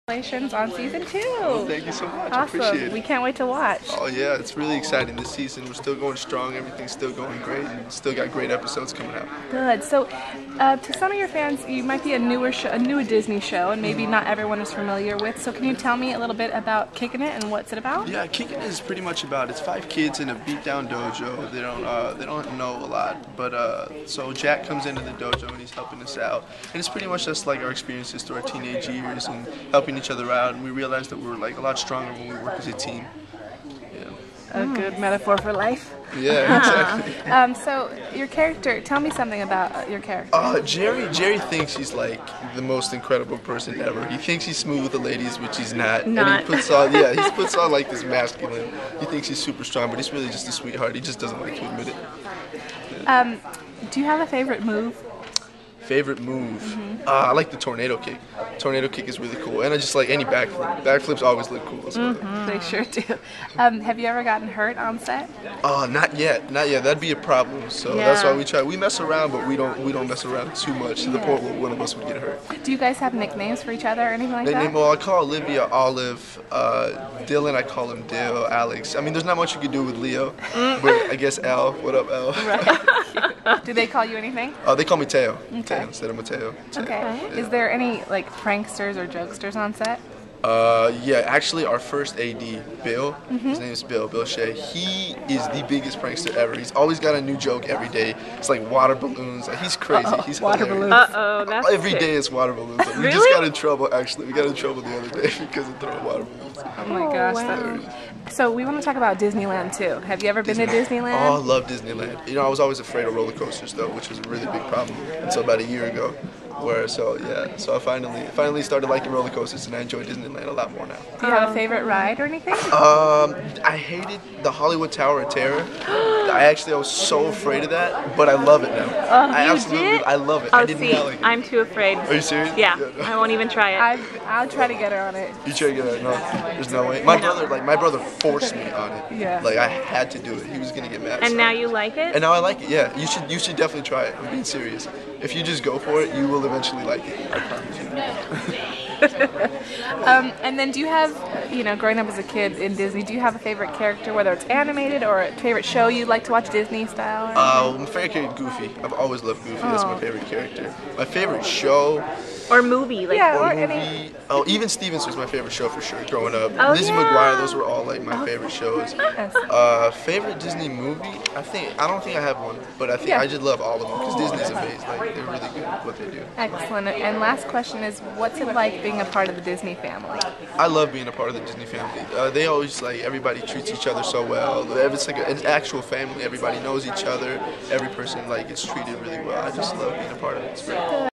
Congratulations on season 2. Well, thank you so much. Awesome. I appreciate it. We can't wait to watch. Oh yeah, it's really exciting this season. We're still going strong. Everything's still going great, and still got great episodes coming out. Good. So, to some of your fans, you might be a newer Disney show, and maybe not everyone is familiar with. So, can you tell me a little bit about Kickin' It and what's it about? Yeah, Kickin' It is pretty much about it's 5 kids in a beat-down dojo. They don't know a lot, but so Jack comes into the dojo and he's helping us out, and it's pretty much just like our experiences through our teenage years and helping each other out. And we realized that we're like a lot stronger when we work as a team. A good metaphor for life. Yeah, exactly. So your character, tell me something about your character. Jerry thinks he's like the most incredible person ever. He thinks he's smooth with the ladies, which he's not. And he puts on like this masculine. He thinks he's super strong, but he's really just a sweetheart. He just doesn't like to admit it. Do you have a favorite move? Favorite move? I like the tornado kick. Tornado kick is really cool, and I just like any backflip. Backflips always look cool. So. They sure do. Have you ever gotten hurt on set? Not yet. That'd be a problem. So that's why we try. We mess around, but we don't mess around too much to the point where one of us would get hurt. Do you guys have nicknames for each other or anything like that? Well, I call Olivia Olive. Dylan, I call him Dale. Alex. I mean, there's not much you can do with Leo, but I guess Al. What up, Al? Right. Do they call you anything? They call me Teo. Okay. Teo instead of Mateo. Teo. Okay. Yeah. Is there any like pranksters or jokesters on set? Yeah, actually our first AD, Bill, his name is Bill Shea, he is the biggest prankster ever. He's always got a new joke every day. It's like water balloons. He's crazy. He's water hilarious. balloons. That's Every day it's water balloons. We Really? just got in trouble, actually. We got in trouble the other day because of throwing water balloons. Oh my gosh. wow. So we want to talk about Disneyland too. Have you ever been to Disneyland? Oh, I love Disneyland. You know, I was always afraid of roller coasters though, which was a really big problem until about a year ago. So I finally started liking roller coasters, and I enjoy Disneyland a lot more now. Do you have a favorite ride or anything? I hated the Hollywood Tower of Terror. I was so afraid of that, but I love it now. I love it. Oh, I didn't see, like it. I'm too afraid. Are you serious? Yeah, No. I won't even try it. I'll try to get her on it. You try to get it? No, there's no way. My brother forced me on it. Yeah. Like I had to do it. He was gonna get mad. And so. now you like it? And now I like it. Yeah, you should definitely try it. I'm being serious. If you just go for it, you will eventually like it. I promise you. And then do you have, growing up as a kid in Disney, do you have a favorite character, whether it's animated or a favorite show you like to watch Disney style? My favorite character, Goofy. I've always loved Goofy. That's my favorite character. My favorite show. Or movie? Like, Yeah. Or Or movie. any- Even Stevens was my favorite show for sure. Growing up, Oh, Lizzie yeah. McGuire. Those were all like my favorite shows. Yes. Favorite Disney movie? I don't think I have one, but I think Yeah. I just love all of them because Disney's amazing. Like they're really good at what they do. Excellent. And last question is, what's it like being a part of the Disney family? I love being a part of the Disney family. They always everybody treats each other so well. It's like an actual family. Everybody knows each other. Every person gets treated really well. I just love being a part of it. It's great.